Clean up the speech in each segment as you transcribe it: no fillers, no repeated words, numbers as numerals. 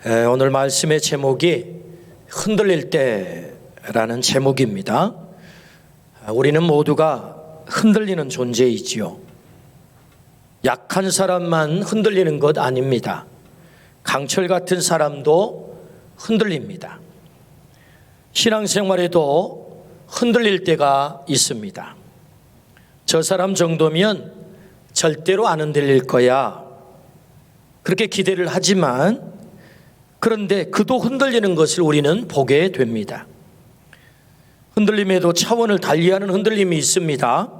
오늘 말씀의 제목이 흔들릴 때라는 제목입니다. 우리는 모두가 흔들리는 존재이지요. 약한 사람만 흔들리는 것 아닙니다. 강철 같은 사람도 흔들립니다. 신앙생활에도 흔들릴 때가 있습니다. 저 사람 정도면 절대로 안 흔들릴 거야, 그렇게 기대를 하지만 그런데 그도 흔들리는 것을 우리는 보게 됩니다. 흔들림에도 차원을 달리하는 흔들림이 있습니다.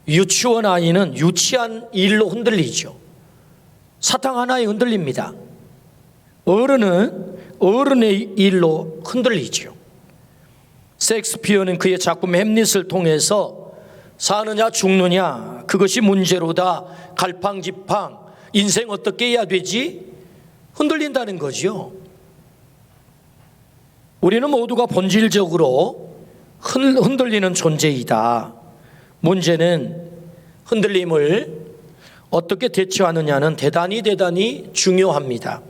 유치원 아이는 유치한 일로 흔들리죠. 사탕 하나에 흔들립니다. 어른은 어른의 일로 흔들리죠. 셰익스피어는 그의 작품 햄릿을 통해서 사느냐 죽느냐 그것이 문제로다, 갈팡질팡, 인생 어떻게 해야 되지? 흔들린다는 거죠. 우리는 모두가 본질적으로 흔들리는 존재이다. 문제는 흔들림을 어떻게 대처하느냐는 대단히 중요합니다.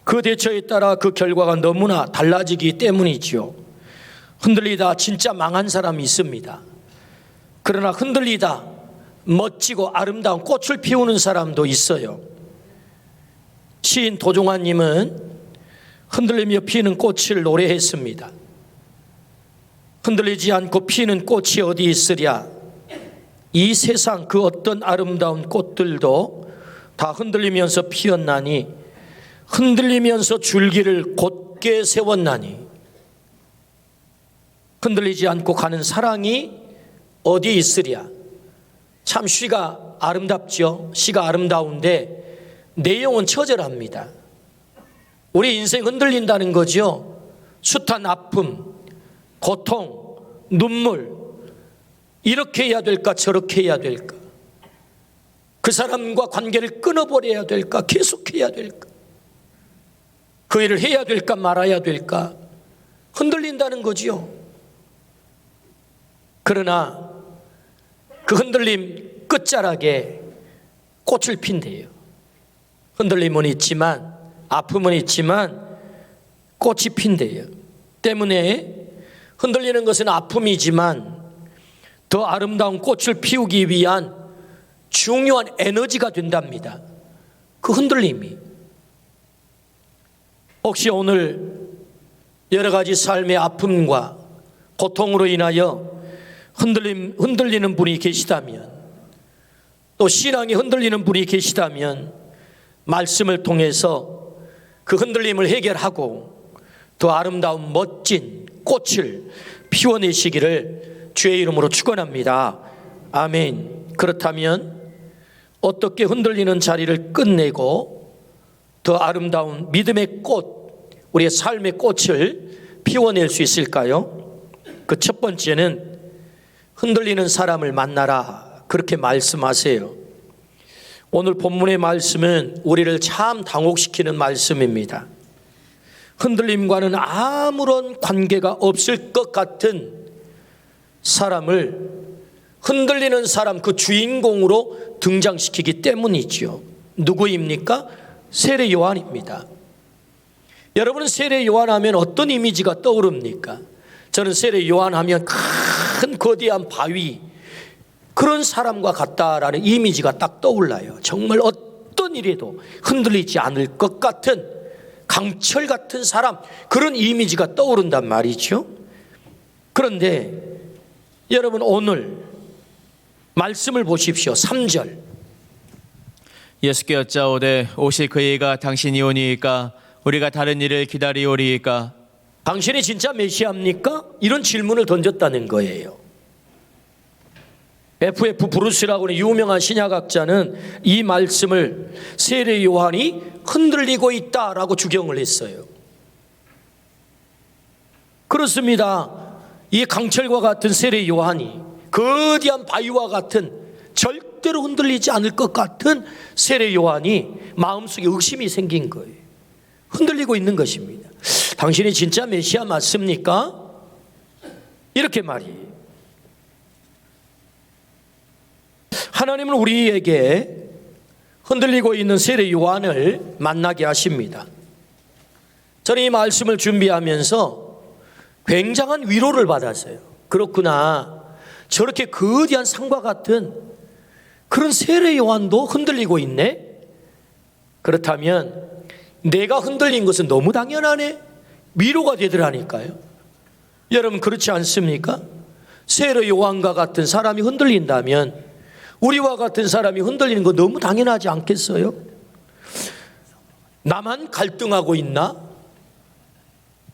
그 대처에 따라 그 결과가 너무나 달라지기 때문이지요. 흔들리다 진짜 망한 사람이 있습니다. 그러나 흔들리다 멋지고 아름다운 꽃을 피우는 사람도 있어요. 시인 도종환님은 흔들리며 피는 꽃을 노래했습니다. 흔들리지 않고 피는 꽃이 어디 있으랴. 이 세상 그 어떤 아름다운 꽃들도 다 흔들리면서 피었나니, 흔들리면서 줄기를 곧게 세웠나니. 흔들리지 않고 가는 사랑이 어디 있으랴. 참 시가 아름답죠. 시가 아름다운데 내용은 처절합니다. 우리 인생 흔들린다는 거죠. 숱한 아픔, 고통, 눈물, 이렇게 해야 될까 저렇게 해야 될까, 그 사람과 관계를 끊어버려야 될까 계속해야 될까, 그 일을 해야 될까 말아야 될까, 흔들린다는 거지요. 그러나 그 흔들림 끝자락에 꽃을 핀대요. 흔들림은 있지만, 아픔은 있지만 꽃이 핀대요. 때문에 흔들리는 것은 아픔이지만 더 아름다운 꽃을 피우기 위한 중요한 에너지가 된답니다. 그 흔들림이. 혹시 오늘 여러 가지 삶의 아픔과 고통으로 인하여 흔들리는 분이 계시다면, 또 신앙이 흔들리는 분이 계시다면 말씀을 통해서 그 흔들림을 해결하고 더 아름다운 멋진 꽃을 피워내시기를 주의 이름으로 축원합니다. 아멘. 그렇다면 어떻게 흔들리는 자리를 끝내고 더 아름다운 믿음의 꽃, 우리의 삶의 꽃을 피워낼 수 있을까요? 그 첫 번째는 흔들리는 사람을 만나라, 그렇게 말씀하세요. 오늘 본문의 말씀은 우리를 참 당혹시키는 말씀입니다. 흔들림과는 아무런 관계가 없을 것 같은 사람을 흔들리는 사람, 그 주인공으로 등장시키기 때문이죠. 누구입니까? 세례 요한입니다. 여러분은 세례 요한 하면 어떤 이미지가 떠오릅니까? 저는 세례 요한 하면 큰 거대한 바위, 그런 사람과 같다라는 이미지가 딱 떠올라요. 정말 어떤 일에도 흔들리지 않을 것 같은 강철 같은 사람, 그런 이미지가 떠오른단 말이죠. 그런데 여러분, 오늘 말씀을 보십시오. 3절. 예수께 여짜오되 옷이 그이가 당신이 오니이까 우리가 다른 일을 기다리오리이까. 당신이 진짜 메시아입니까? 이런 질문을 던졌다는 거예요. F.F. 브루스라고 하는 유명한 신약학자는 이 말씀을 세례 요한이 흔들리고 있다라고 주경을 했어요. 그렇습니다. 이 강철과 같은 세례 요한이, 거대한 바위와 같은, 절대로 흔들리지 않을 것 같은 세례 요한이 마음속에 의심이 생긴 거예요. 흔들리고 있는 것입니다. 당신이 진짜 메시아 맞습니까? 이렇게 말이에요. 하나님은 우리에게 흔들리고 있는 세례 요한을 만나게 하십니다. 저는 이 말씀을 준비하면서 굉장한 위로를 받았어요. 그렇구나. 저렇게 거대한 산과 같은 그런 세례 요한도 흔들리고 있네. 그렇다면 내가 흔들린 것은 너무 당연하네. 위로가 되더라니까요. 여러분 그렇지 않습니까? 세례 요한과 같은 사람이 흔들린다면 우리와 같은 사람이 흔들리는 거 너무 당연하지 않겠어요? 나만 갈등하고 있나?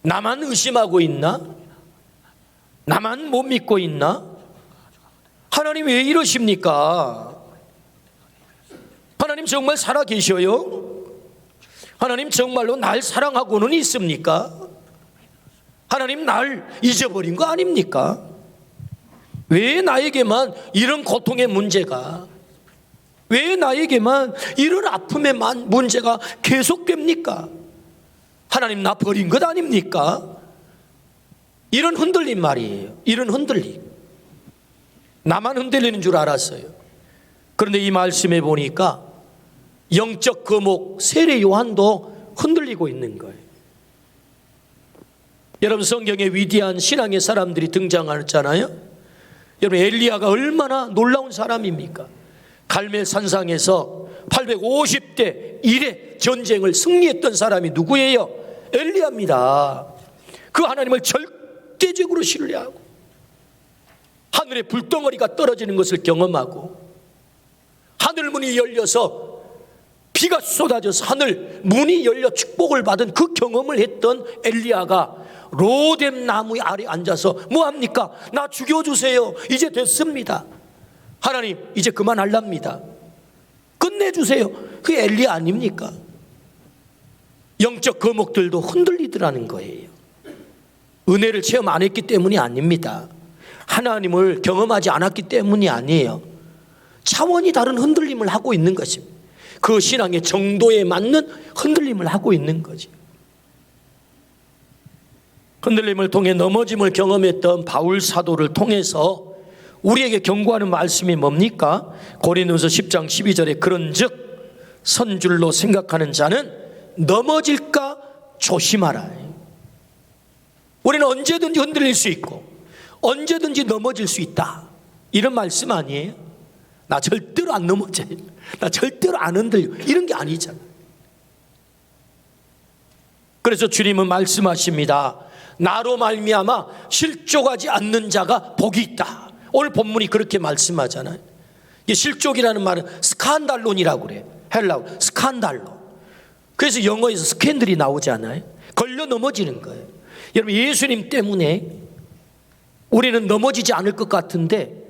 나만 의심하고 있나? 나만 못 믿고 있나? 하나님 왜 이러십니까? 하나님 정말 살아 계셔요? 하나님 정말로 날 사랑하고는 있습니까? 하나님 날 잊어버린 거 아닙니까? 왜 나에게만 이런 고통의 문제가, 왜 나에게만 이런 아픔의 문제가 계속됩니까? 하나님 나 버린 것 아닙니까? 이런 흔들림 말이에요. 이런 흔들림. 나만 흔들리는 줄 알았어요. 그런데 이 말씀에 보니까 영적 거목 세례 요한도 흔들리고 있는 거예요. 여러분 성경에 위대한 신앙의 사람들이 등장하잖아요. 여러분 엘리야가 얼마나 놀라운 사람입니까? 갈멜 산상에서 850대 1의 전쟁을 승리했던 사람이 누구예요? 엘리야입니다. 그 하나님을 절대적으로 신뢰하고 하늘에 불덩어리가 떨어지는 것을 경험하고 하늘문이 열려서 비가 쏟아져서 하늘 문이 열려 축복을 받은 그 경험을 했던 엘리야가 로뎀 나무 아래 앉아서 뭐합니까? 나 죽여주세요. 이제 됐습니다. 하나님 이제 그만할랍니다. 끝내주세요. 그게 엘리야 아닙니까? 영적 거목들도 흔들리더라는 거예요. 은혜를 체험 안 했기 때문이 아닙니다. 하나님을 경험하지 않았기 때문이 아니에요. 차원이 다른 흔들림을 하고 있는 것입니다. 그 신앙의 정도에 맞는 흔들림을 하고 있는 거죠. 흔들림을 통해 넘어짐을 경험했던 바울 사도를 통해서 우리에게 경고하는 말씀이 뭡니까? 고린도서 10장 12절에 그런즉 선줄로 생각하는 자는 넘어질까 조심하라. 우리는 언제든지 흔들릴 수 있고 언제든지 넘어질 수 있다. 이런 말씀 아니에요? 나 절대로 안 넘어져요. 나 절대로 안 흔들려. 이런 게 아니잖아요. 그래서 주님은 말씀하십니다. 나로 말미암아 실족하지 않는 자가 복이 있다. 오늘 본문이 그렇게 말씀하잖아요. 이게 실족이라는 말은 스칸달론이라고 그래요. 헬라어 스칸달론. 그래서 영어에서 스캔들이 나오잖아요. 걸려 넘어지는 거예요. 여러분 예수님 때문에 우리는 넘어지지 않을 것 같은데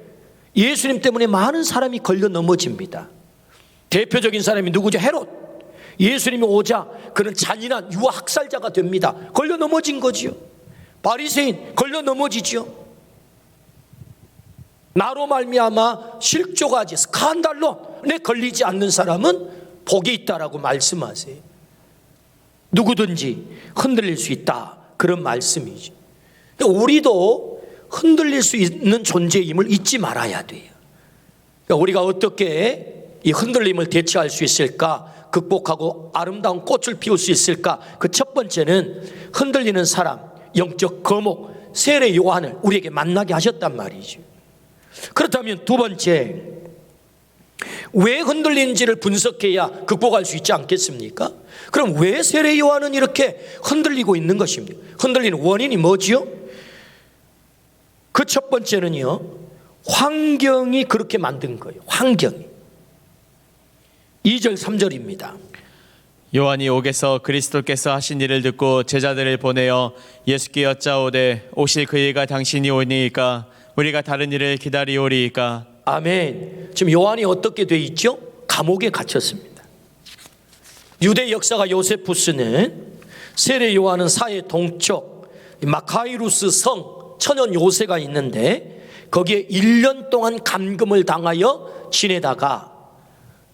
예수님 때문에 많은 사람이 걸려 넘어집니다. 대표적인 사람이 누구죠? 헤롯. 예수님이 오자 그는 잔인한 유아 학살자가 됩니다. 걸려 넘어진 거지요. 바리새인 걸려 넘어지지요. 나로 말미암아 실족하지 스칸달론에 걸리지 않는 사람은 복이 있다라고 말씀하세요. 누구든지 흔들릴 수 있다. 그런 말씀이죠. 그러니까 우리도 흔들릴 수 있는 존재임을 잊지 말아야 돼요. 그러니까 우리가 어떻게 이 흔들림을 대처할 수 있을까? 극복하고 아름다운 꽃을 피울 수 있을까? 그 첫 번째는 흔들리는 사람, 영적 거목, 세례 요한을 우리에게 만나게 하셨단 말이죠. 그렇다면 두 번째, 왜 흔들리는지를 분석해야 극복할 수 있지 않겠습니까? 그럼 왜 세례 요한은 이렇게 흔들리고 있는 것입니까? 흔들리는 원인이 뭐지요? 그 첫 번째는요, 환경이 그렇게 만든 거예요. 환경이. 2절 3절입니다. 요한이 옥에서 그리스도께서 하신 일을 듣고 제자들을 보내어 예수께 여짜오되 오실 그 일가 당신이 오니이까 우리가 다른 일을 기다리오리이까. 아멘. 지금 요한이 어떻게 돼 있죠? 감옥에 갇혔습니다. 유대 역사가 요세푸스는 세례 요한은 사회 동쪽 마카이루스 성 천연 요새가 있는데 거기에 1년 동안 감금을 당하여 지내다가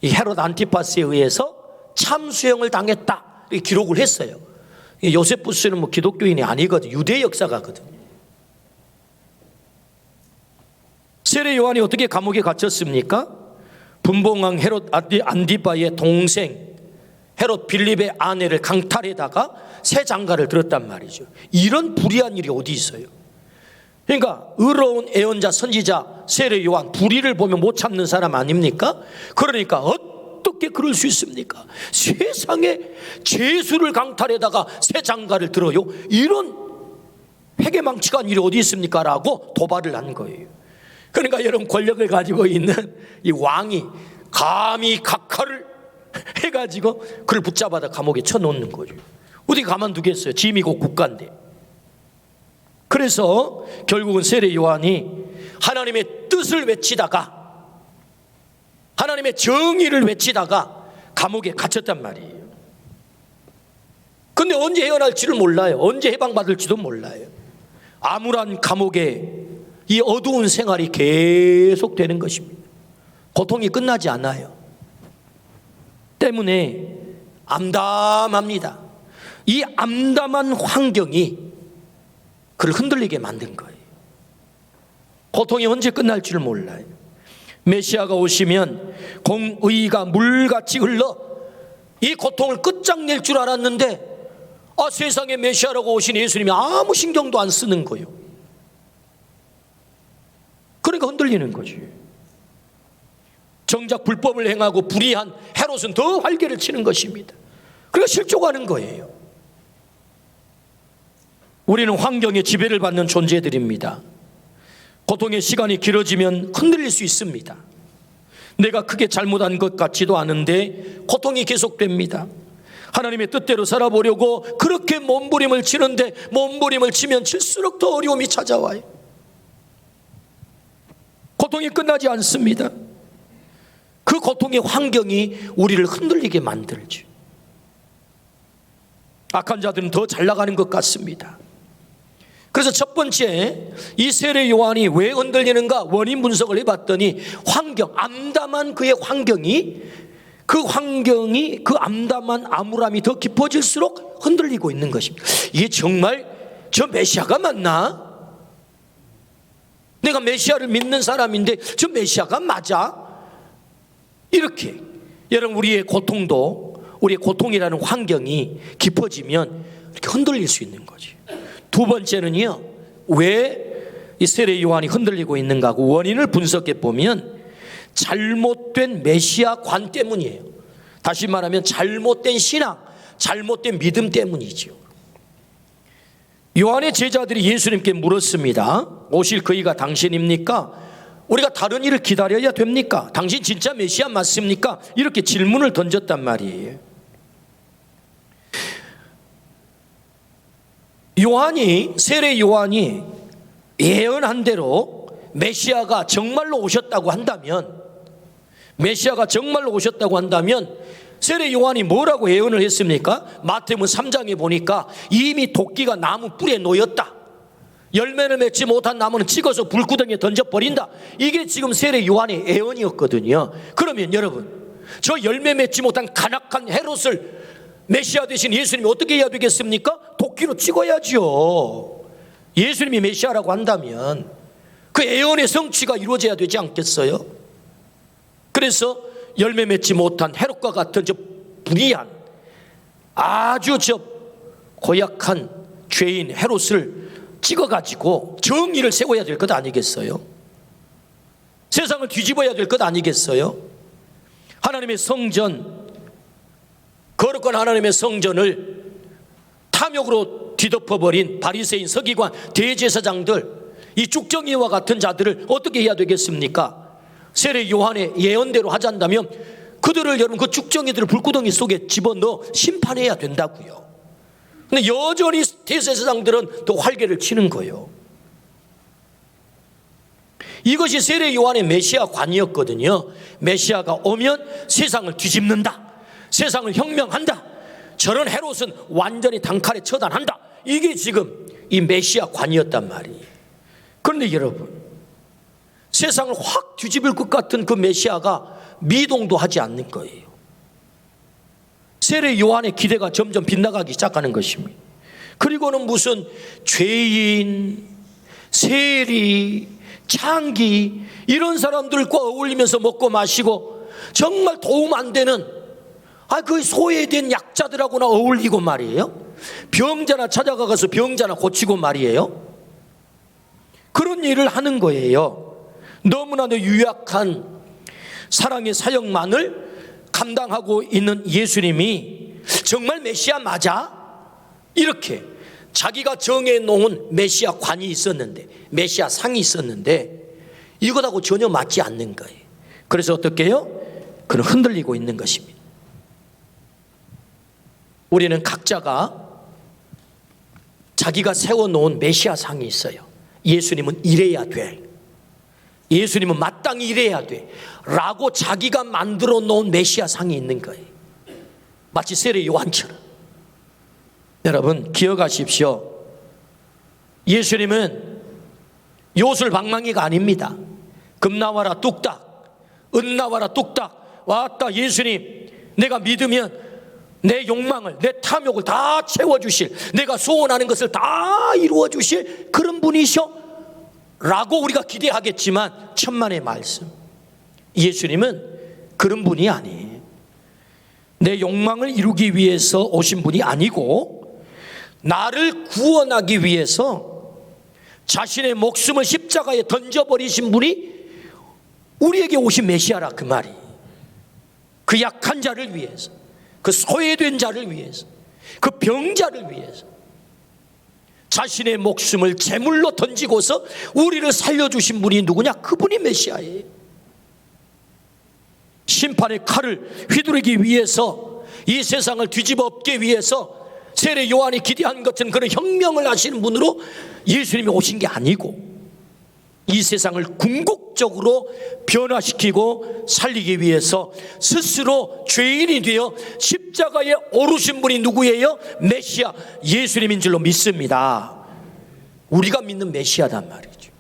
이 헤롯 안티파스에 의해서 참수형을 당했다 이렇게 기록을 했어요. 요세푸스는 뭐 기독교인이 아니거든. 유대 역사가거든요. 세례 요한이 어떻게 감옥에 갇혔습니까? 분봉왕 헤롯 안티파의 동생 헤롯 빌립의 아내를 강탈에다가 새 장가를 들었단 말이죠. 이런 불의한 일이 어디 있어요? 그러니까 의로운 예언자 선지자 세례 요한, 불의를 보면 못 참는 사람 아닙니까? 그러니까 어떻게 그럴 수 있습니까? 세상에 죄수를 강탈에다가 새 장가를 들어요? 이런 회개망측한 일이 어디 있습니까? 라고 도발을 한 거예요. 그러니까 여러분, 권력을 가지고 있는 이 왕이 감히 각하를 해가지고 그를 붙잡아다 감옥에 쳐놓는 거죠. 어디 가만두겠어요? 짐이고 국가인데. 그래서 결국은 세례 요한이 하나님의 뜻을 외치다가, 하나님의 정의를 외치다가 감옥에 갇혔단 말이에요. 근데 언제 헤어날지를 몰라요. 언제 해방받을지도 몰라요. 암울한 감옥에 이 어두운 생활이 계속되는 것입니다. 고통이 끝나지 않아요. 때문에 암담합니다. 이 암담한 환경이 그를 흔들리게 만든 거예요. 고통이 언제 끝날 줄 몰라요. 메시아가 오시면 공의가 물같이 흘러 이 고통을 끝장낼 줄 알았는데, 세상에 메시아라고 오신 예수님이 아무 신경도 안 쓰는 거예요. 그러니까 흔들리는 거지. 정작 불법을 행하고 불의한 헤롯은 더 활개를 치는 것입니다. 그러니까 실족하는 거예요. 우리는 환경에 지배를 받는 존재들입니다. 고통의 시간이 길어지면 흔들릴 수 있습니다. 내가 크게 잘못한 것 같지도 않은데 고통이 계속됩니다. 하나님의 뜻대로 살아보려고 그렇게 몸부림을 치는데, 몸부림을 치면 칠수록 더 어려움이 찾아와요. 고통이 끝나지 않습니다. 그 고통의 환경이 우리를 흔들리게 만들죠. 악한 자들은 더 잘 나가는 것 같습니다. 그래서 첫 번째, 이 세례 요한이 왜 흔들리는가 원인 분석을 해봤더니, 환경, 암담한 그의 환경이, 그 암담한 암울함이 더 깊어질수록 흔들리고 있는 것입니다. 이게 정말 저 메시아가 맞나? 내가 메시아를 믿는 사람인데 저 메시아가 맞아? 이렇게 여러분, 우리의 고통이라는 환경이 깊어지면 이렇게 흔들릴 수 있는 거지. 두 번째는요, 왜 이 세례 요한이 흔들리고 있는가 하고 원인을 분석해 보면 잘못된 메시아 관 때문이에요. 다시 말하면 잘못된 신앙, 잘못된 믿음 때문이죠. 요한의 제자들이 예수님께 물었습니다. 오실 그이가 당신입니까? 우리가 다른 일을 기다려야 됩니까? 당신 진짜 메시아 맞습니까? 이렇게 질문을 던졌단 말이에요. 세례 요한이 예언한 대로 메시아가 정말로 오셨다고 한다면, 세례 요한이 뭐라고 예언을 했습니까? 마태복음 3장에 보니까 이미 도끼가 나무 뿔에 놓였다. 열매를 맺지 못한 나무는 찍어서 불구덩이에 던져버린다. 이게 지금 세례 요한의 예언이었거든요. 그러면 여러분, 저 열매 맺지 못한 간악한 헤롯을 메시아 되신 예수님이 어떻게 해야 되겠습니까? 도끼로 찍어야죠. 예수님이 메시아라고 한다면 그 예언의 성취가 이루어져야 되지 않겠어요? 그래서 열매 맺지 못한 헤롯과 같은 저 불의한, 아주 저 고약한 죄인 헤롯을 찍어가지고 정의를 세워야 될 것 아니겠어요? 세상을 뒤집어야 될 것 아니겠어요? 하나님의 성전, 거룩한 하나님의 성전을 탐욕으로 뒤덮어버린 바리새인, 서기관, 대제사장들, 이 쭉정이와 같은 자들을 어떻게 해야 되겠습니까? 세례 요한의 예언대로 하자면 그들을, 여러분, 그 쭉정이들을 불구덩이 속에 집어넣어 심판해야 된다고요. 근데 여전히 대제사장들은 또 활개를 치는 거예요. 이것이 세례 요한의 메시아 관이었거든요. 메시아가 오면 세상을 뒤집는다, 세상을 혁명한다, 저런 헤롯은 완전히 단칼에 처단한다. 이게 지금 이 메시아 관이었단 말이에요. 그런데 여러분, 세상을 확 뒤집을 것 같은 그 메시아가 미동도 하지 않는 거예요. 세례 요한의 기대가 점점 빗나가기 시작하는 것입니다. 그리고는 무슨 죄인, 세리, 창기, 이런 사람들과 어울리면서 먹고 마시고 정말 도움 안 되는 그 소외된 약자들하고나 어울리고 말이에요. 병자나 찾아가서 병자나 고치고 말이에요. 그런 일을 하는 거예요. 너무나도 유약한 사랑의 사역만을 감당하고 있는 예수님이 정말 메시아 맞아? 이렇게 자기가 정해놓은 메시아 관이 있었는데, 메시아 상이 있었는데 이것하고 전혀 맞지 않는 거예요. 그래서 어떻게 해요? 그는 흔들리고 있는 것입니다. 우리는 각자가 자기가 세워놓은 메시아 상이 있어요. 예수님은 이래야 돼, 예수님은 마땅히 이래야 돼 라고 자기가 만들어 놓은 메시아 상이 있는 거예요. 마치 세례 요한처럼. 여러분 기억하십시오. 예수님은 요술방망이가 아닙니다. 금 나와라 뚝딱, 은 나와라 뚝딱. 왔다 예수님, 내가 믿으면 내 욕망을, 내 탐욕을 다 채워주실, 내가 소원하는 것을 다 이루어주실 그런 분이셔 라고 우리가 기대하겠지만 천만의 말씀, 예수님은 그런 분이 아니에요. 내 욕망을 이루기 위해서 오신 분이 아니고 나를 구원하기 위해서 자신의 목숨을 십자가에 던져버리신 분이 우리에게 오신 메시아라 그 말이. 그 약한 자를 위해서, 그 소외된 자를 위해서, 그 병자를 위해서 자신의 목숨을 제물로 던지고서 우리를 살려주신 분이 누구냐? 그분이 메시아예요. 심판의 칼을 휘두르기 위해서, 이 세상을 뒤집어 엎기 위해서 세례 요한이 기대한 것처럼 그런 혁명을 하시는 분으로 예수님이 오신 게 아니고, 이 세상을 궁극적으로 변화시키고 살리기 위해서 스스로 죄인이 되어 십자가에 오르신 분이 누구예요? 메시아 예수님인 줄로 믿습니다. 우리가 믿는 메시아단 말이죠.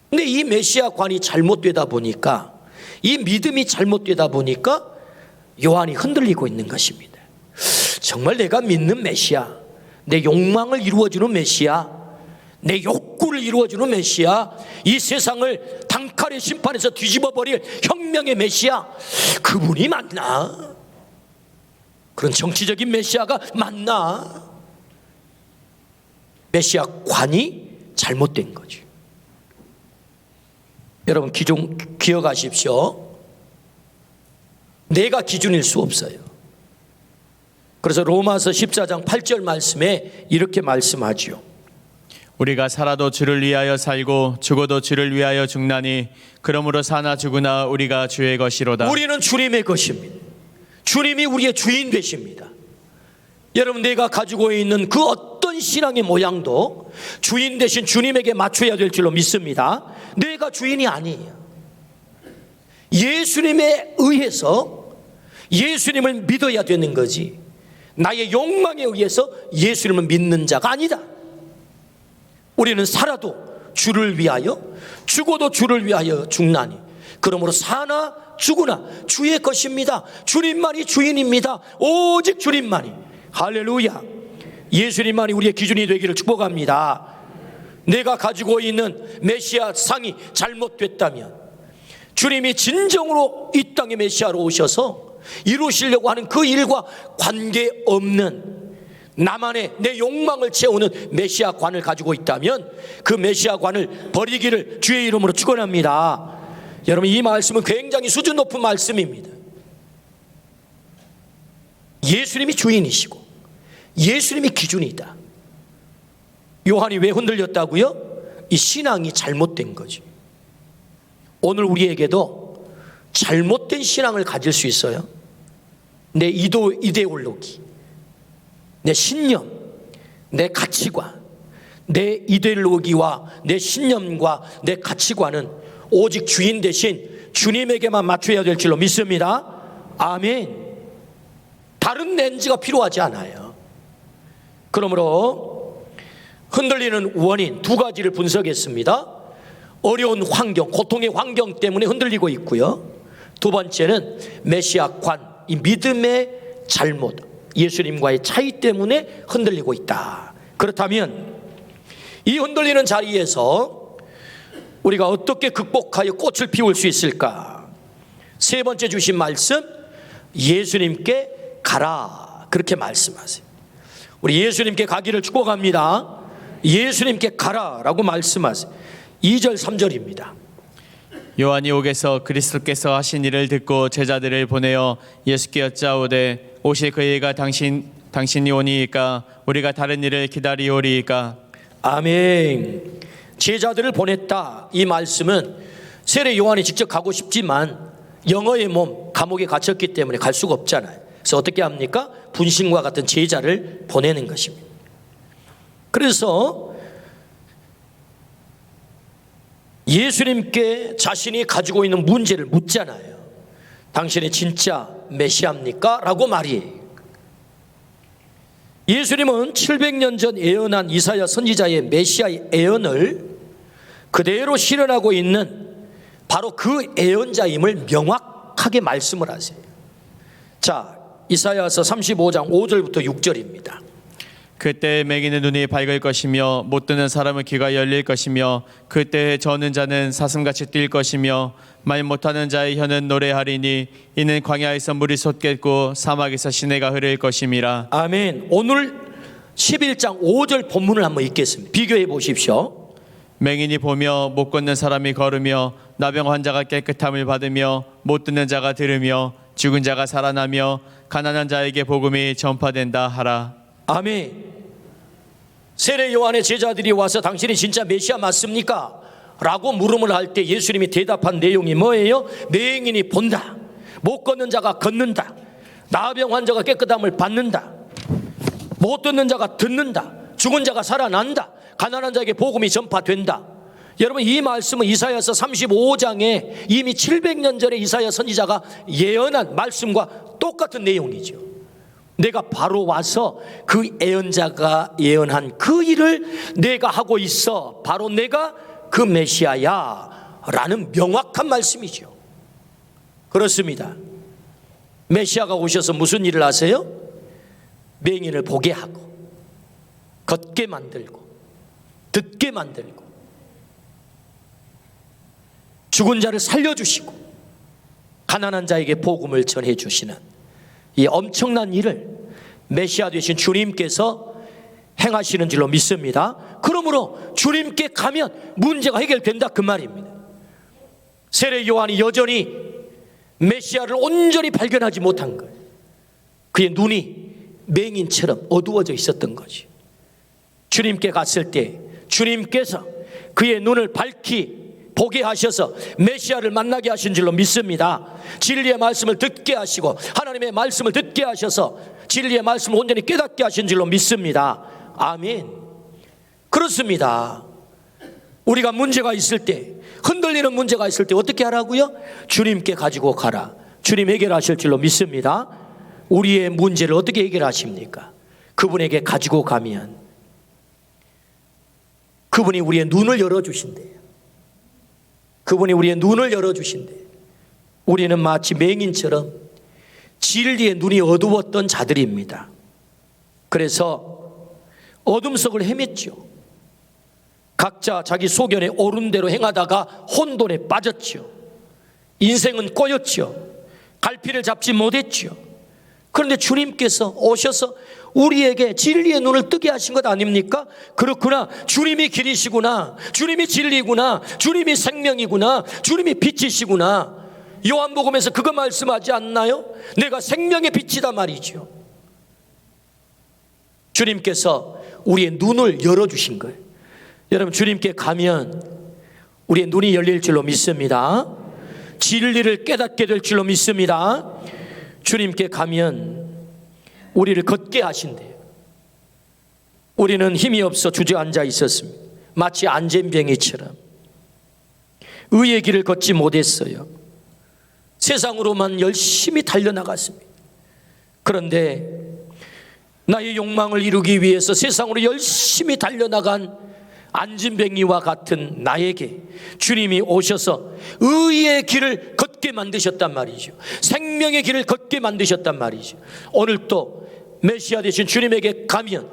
근데 이 메시아관이 잘못되다 보니까, 이 믿음이 잘못되다 보니까 요한이 흔들리고 있는 것입니다. 정말 내가 믿는 메시아, 내 욕망을 이루어주는 메시아, 내 욕구를 이루어주는 메시아, 이 세상을 단칼에 심판해서 뒤집어버릴 혁명의 메시아, 그분이 맞나? 그런 정치적인 메시아가 맞나? 메시아 관이 잘못된 거죠. 여러분 기억하십시오. 내가 기준일 수 없어요. 그래서 로마서 14장 8절 말씀에 이렇게 말씀하죠. 우리가 살아도 주를 위하여 살고 죽어도 주를 위하여 죽나니 그러므로 사나 죽으나 우리가 주의 것이로다. 우리는 주님의 것입니다. 주님이 우리의 주인 되십니다. 여러분 내가 가지고 있는 그 어떤 신앙의 모양도 주인 되신 주님에게 맞춰야 될 줄로 믿습니다. 내가 주인이 아니에요. 예수님에 의해서 예수님을 믿어야 되는 거지, 나의 욕망에 의해서 예수님을 믿는 자가 아니다. 우리는 살아도 주를 위하여, 죽어도 주를 위하여 죽나니 그러므로 사나 죽으나 주의 것입니다. 주님만이 주인입니다. 오직 주님만이. 할렐루야. 예수님만이 우리의 기준이 되기를 축복합니다. 내가 가지고 있는 메시아 상이 잘못됐다면, 주님이 진정으로 이 땅의 메시아로 오셔서 이루시려고 하는 그 일과 관계없는 나만의 내 욕망을 채우는 메시아관을 가지고 있다면 그 메시아관을 버리기를 주의 이름으로 축원합니다. 여러분 이 말씀은 굉장히 수준 높은 말씀입니다. 예수님이 주인이시고 예수님이 기준이다. 요한이 왜 흔들렸다고요? 이 신앙이 잘못된 거지. 오늘 우리에게도 잘못된 신앙을 가질 수 있어요. 내 이데올로기, 내 신념, 내 가치관, 내 이데올로기와 내 신념과 내 가치관은 오직 주인 대신 주님에게만 맞춰야 될 줄로 믿습니다. 아멘. 다른 렌즈가 필요하지 않아요. 그러므로 흔들리는 원인 두 가지를 분석했습니다. 어려운 환경, 고통의 환경 때문에 흔들리고 있고요. 두 번째는 메시아관, 이 믿음의 잘못, 예수님과의 차이 때문에 흔들리고 있다. 그렇다면 이 흔들리는 자리에서 우리가 어떻게 극복하여 꽃을 피울 수 있을까? 세 번째 주신 말씀, 예수님께 가라 그렇게 말씀하세요. 우리 예수님께 가기를 축복합니다. 예수님께 가라라고 말씀하세요. 2절 3절입니다. 요한이 옥에서 그리스도께서 하신 일을 듣고 제자들을 보내어 예수께 여짜오되 오실 그 일가 당신이 오니이까 우리가 다른 일을 기다리오리이까. 아멘. 제자들을 보냈다. 이 말씀은 세례 요한이 직접 가고 싶지만 영어의 몸 감옥에 갇혔기 때문에 갈 수가 없잖아요. 그래서 어떻게 합니까? 분신과 같은 제자를 보내는 것입니다. 그래서 예수님께 자신이 가지고 있는 문제를 묻잖아요. 당신이 진짜 메시아입니까? 라고 말이에요. 예수님은 700년 전 예언한 이사야 선지자의 메시아의 예언을 그대로 실현하고 있는 바로 그 예언자임을 명확하게 말씀을 하세요. 자, 이사야서 35장 5절부터 6절입니다. 그때 맹인의 눈이 밝을 것이며 못 듣는 사람의 귀가 열릴 것이며 그때 저는 자는 사슴같이 뛸 것이며 말 못하는 자의 혀는 노래하리니 이는 광야에서 물이 솟겠고 사막에서 시내가 흐를 것임이라. 아멘. 오늘 11장 5절 본문을 한번 읽겠습니다. 비교해 보십시오. 맹인이 보며 못 걷는 사람이 걸으며 나병 환자가 깨끗함을 받으며 못 듣는 자가 들으며 죽은 자가 살아나며 가난한 자에게 복음이 전파된다 하라. 아멘. 세례 요한의 제자들이 와서 당신이 진짜 메시아 맞습니까? 라고 물음을 할 때 예수님이 대답한 내용이 뭐예요? 맹인이 본다, 못 걷는 자가 걷는다, 나병 환자가 깨끗함을 받는다, 못 듣는 자가 듣는다, 죽은 자가 살아난다, 가난한 자에게 복음이 전파된다. 여러분, 이 말씀은 이사야서 35장에 이미 700년 전에 이사야 선지자가 예언한 말씀과 똑같은 내용이죠. 내가 바로 와서 그 예언자가 예언한 그 일을 내가 하고 있어. 바로 내가 그 메시아야 라는 명확한 말씀이죠. 그렇습니다. 메시아가 오셔서 무슨 일을 하세요? 맹인을 보게 하고 걷게 만들고 듣게 만들고 죽은 자를 살려주시고 가난한 자에게 복음을 전해주시는 이 엄청난 일을 메시아 되신 주님께서 행하시는 줄로 믿습니다. 그러므로 주님께 가면 문제가 해결된다 그 말입니다. 세례 요한이 여전히 메시아를 온전히 발견하지 못한 거예요. 그의 눈이 맹인처럼 어두워져 있었던 거지. 주님께 갔을 때 주님께서 그의 눈을 밝히 보게 하셔서 메시아를 만나게 하신 줄로 믿습니다. 진리의 말씀을 듣게 하시고 하나님의 말씀을 듣게 하셔서 진리의 말씀을 온전히 깨닫게 하신 줄로 믿습니다. 아멘. 그렇습니다. 우리가 문제가 있을 때, 흔들리는 문제가 있을 때 어떻게 하라고요? 주님께 가지고 가라. 주님 해결하실 줄로 믿습니다. 우리의 문제를 어떻게 해결하십니까? 그분에게 가지고 가면 그분이 우리의 눈을 열어주신대요. 그분이 우리의 눈을 열어주신대. 우리는 마치 맹인처럼 진리의 눈이 어두웠던 자들입니다. 그래서 어둠 속을 헤맸죠. 각자 자기 소견에 옳은 대로 행하다가 혼돈에 빠졌죠. 인생은 꼬였죠. 갈피를 잡지 못했죠. 그런데 주님께서 오셔서 우리에게 진리의 눈을 뜨게 하신 것 아닙니까? 그렇구나. 주님이 길이시구나. 주님이 진리구나. 주님이 생명이구나. 주님이 빛이시구나. 요한복음에서 그거 말씀하지 않나요? 내가 생명의 빛이다 말이죠. 주님께서 우리의 눈을 열어주신 거예요. 여러분, 주님께 가면 우리의 눈이 열릴 줄로 믿습니다. 진리를 깨닫게 될 줄로 믿습니다. 주님께 가면 우리를 걷게 하신대요. 우리는 힘이 없어 주저앉아 있었습니다. 마치 안전병이처럼 의의 길을 걷지 못했어요. 세상으로만 열심히 달려나갔습니다. 그런데 나의 욕망을 이루기 위해서 세상으로 열심히 달려나간 안진뱅이와 같은 나에게 주님이 오셔서 의의 길을 걷게 만드셨단 말이죠. 생명의 길을 걷게 만드셨단 말이죠. 오늘 또 메시아 되신 주님에게 가면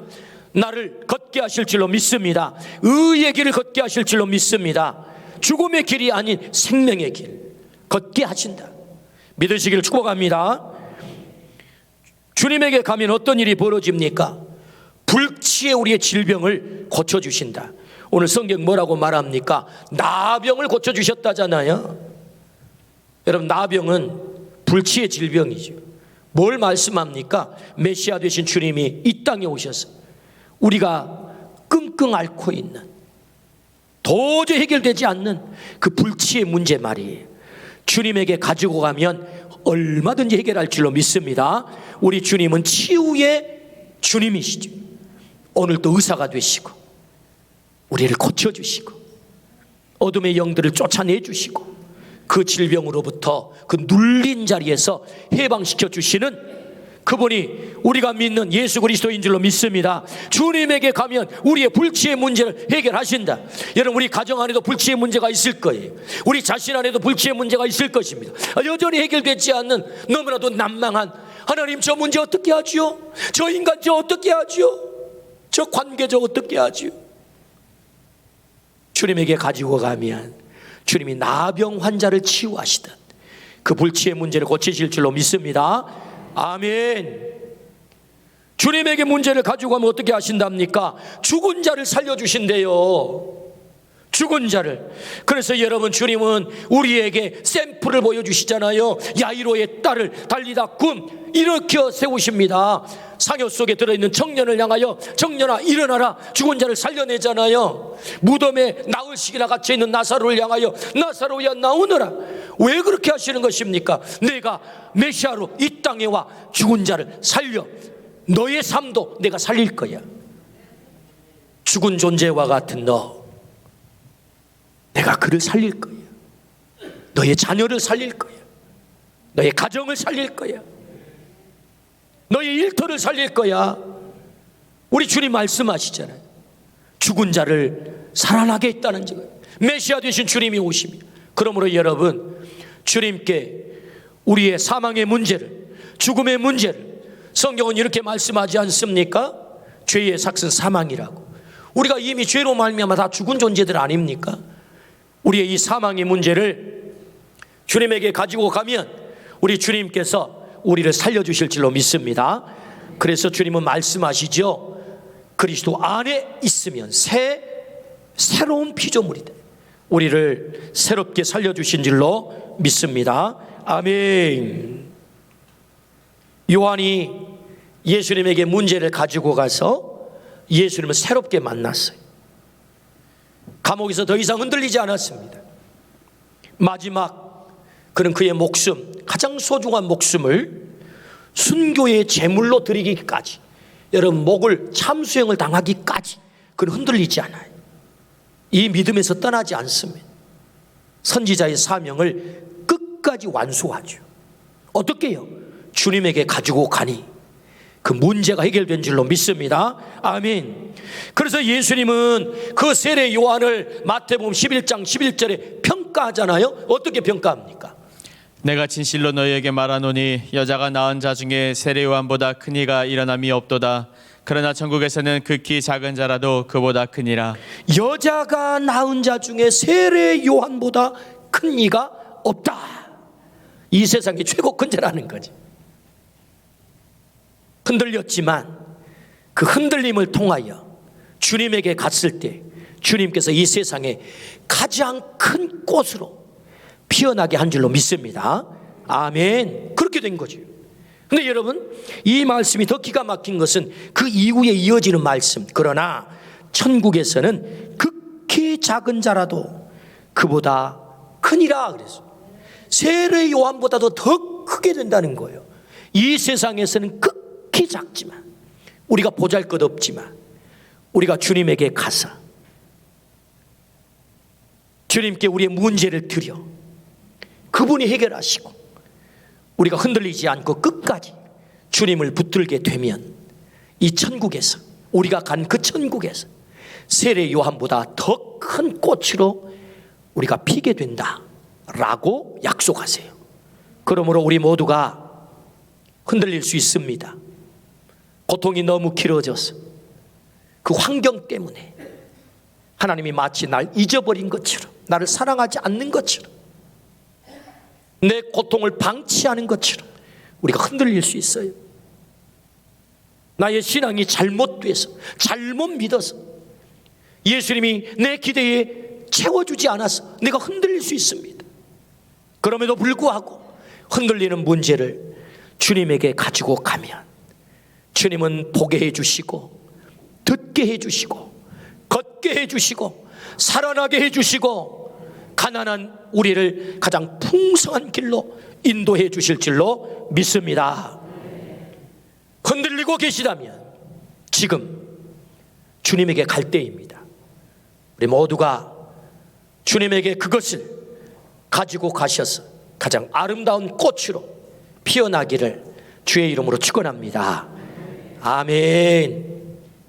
나를 걷게 하실 줄로 믿습니다. 의의 길을 걷게 하실 줄로 믿습니다. 죽음의 길이 아닌 생명의 길 걷게 하신다. 믿으시기를 축복합니다. 주님에게 가면 어떤 일이 벌어집니까? 불치에 우리의 질병을 고쳐주신다. 오늘 성경 뭐라고 말합니까? 나병을 고쳐주셨다잖아요. 여러분, 나병은 불치의 질병이죠. 뭘 말씀합니까? 메시아 되신 주님이 이 땅에 오셔서 우리가 끙끙 앓고 있는, 도저히 해결되지 않는 그 불치의 문제 말이에요. 주님에게 가지고 가면 얼마든지 해결할 줄로 믿습니다. 우리 주님은 치유의 주님이시죠. 오늘도 의사가 되시고 우리를 고쳐주시고 어둠의 영들을 쫓아내 주시고 그 질병으로부터 그 눌린 자리에서 해방시켜 주시는 그분이 우리가 믿는 예수 그리스도인 줄로 믿습니다. 주님에게 가면 우리의 불치의 문제를 해결하신다. 여러분, 우리 가정 안에도 불치의 문제가 있을 거예요. 우리 자신 안에도 불치의 문제가 있을 것입니다. 여전히 해결되지 않는 너무나도 난망한, 하나님 저 문제 어떻게 하지요? 저 인간 저 어떻게 하지요? 저 관계 저 어떻게 하지요? 주님에게 가지고 가면 주님이 나병 환자를 치유하시듯 그 불치의 문제를 고치실 줄로 믿습니다. 아멘. 주님에게 문제를 가지고 가면 어떻게 하신답니까? 죽은 자를 살려주신대요. 죽은 자를. 그래서 여러분, 주님은 우리에게 샘플을 보여주시잖아요. 야이로의 딸을 달리다 굼 일으켜 세우십니다. 상여 속에 들어있는 청년을 향하여 청년아 일어나라, 죽은 자를 살려내잖아요. 무덤에 나흘씩이나 갇혀있는 나사로를 향하여 나사로야 나오너라. 왜 그렇게 하시는 것입니까? 내가 메시아로 이 땅에 와 죽은 자를 살려 너의 삶도 내가 살릴 거야. 죽은 존재와 같은 너, 내가 그를 살릴 거야. 너의 자녀를 살릴 거야. 너의 가정을 살릴 거야. 너의 일터를 살릴 거야. 우리 주님 말씀하시잖아요. 죽은 자를 살아나게 했다는 거. 메시아 되신 주님이 오십니다. 그러므로 여러분, 주님께 우리의 사망의 문제를, 죽음의 문제를, 성경은 이렇게 말씀하지 않습니까? 죄의 삭은 사망이라고. 우리가 이미 죄로 말미암아 다 죽은 존재들 아닙니까? 우리의 이 사망의 문제를 주님에게 가지고 가면 우리 주님께서 우리를 살려주실 줄로 믿습니다. 그래서 주님은 말씀하시죠. 그리스도 안에 있으면 새로운 피조물이다. 우리를 새롭게 살려주신 줄로 믿습니다. 아멘. 요한이 예수님에게 문제를 가지고 가서 예수님을 새롭게 만났어요. 감옥에서 더 이상 흔들리지 않았습니다. 마지막 그는 그의 목숨, 가장 소중한 목숨을 순교의 제물로 드리기까지, 여러분, 목을 참수형을 당하기까지 그는 흔들리지 않아요. 이 믿음에서 떠나지 않습니다. 선지자의 사명을 끝까지 완수하죠. 어떻게 해요? 주님에게 가지고 가니 그 문제가 해결된 줄로 믿습니다. 아멘. 그래서 예수님은 그 세례 요한을 마태복음 11장 11절에 평가하잖아요. 어떻게 평가합니까? 내가 진실로 너희에게 말하노니 여자가 낳은 자 중에 세례 요한보다 큰 이가 일어남이 없도다. 그러나 천국에서는 극히 작은 자라도 그보다 크니라. 여자가 낳은 자 중에 세례 요한보다 큰 이가 없다. 이 세상에 최고 큰 자라는 거지. 흔들렸지만 그 흔들림을 통하여 주님에게 갔을 때 주님께서 이 세상에 가장 큰 꽃으로 피어나게 한 줄로 믿습니다. 아멘. 그렇게 된 거죠. 근데 여러분, 이 말씀이 더 기가 막힌 것은 그 이후에 이어지는 말씀. 그러나 천국에서는 극히 작은 자라도 그보다 크니라 그랬어요. 세례 요한보다도 더 크게 된다는 거예요. 이 세상에서는 극히 작지만, 우리가 보잘것없지만 우리가 주님에게 가서 주님께 우리의 문제를 드려 그분이 해결하시고 우리가 흔들리지 않고 끝까지 주님을 붙들게 되면 이 천국에서, 우리가 간 그 천국에서 세례 요한보다 더 큰 꽃으로 우리가 피게 된다라고 약속하세요. 그러므로 우리 모두가 흔들릴 수 있습니다. 고통이 너무 길어져서 그 환경 때문에 하나님이 마치 날 잊어버린 것처럼, 나를 사랑하지 않는 것처럼, 내 고통을 방치하는 것처럼 우리가 흔들릴 수 있어요. 나의 신앙이 잘못돼서, 잘못 믿어서, 예수님이 내 기대에 채워주지 않아서 내가 흔들릴 수 있습니다. 그럼에도 불구하고 흔들리는 문제를 주님에게 가지고 가면 주님은 보게 해주시고, 듣게 해주시고, 걷게 해주시고, 살아나게 해주시고, 가난한 우리를 가장 풍성한 길로 인도해 주실 줄로 믿습니다. 흔들리고 계시다면 지금 주님에게 갈 때입니다. 우리 모두가 주님에게 그것을 가지고 가셔서 가장 아름다운 꽃으로 피어나기를 주의 이름으로 축원합니다. 아멘.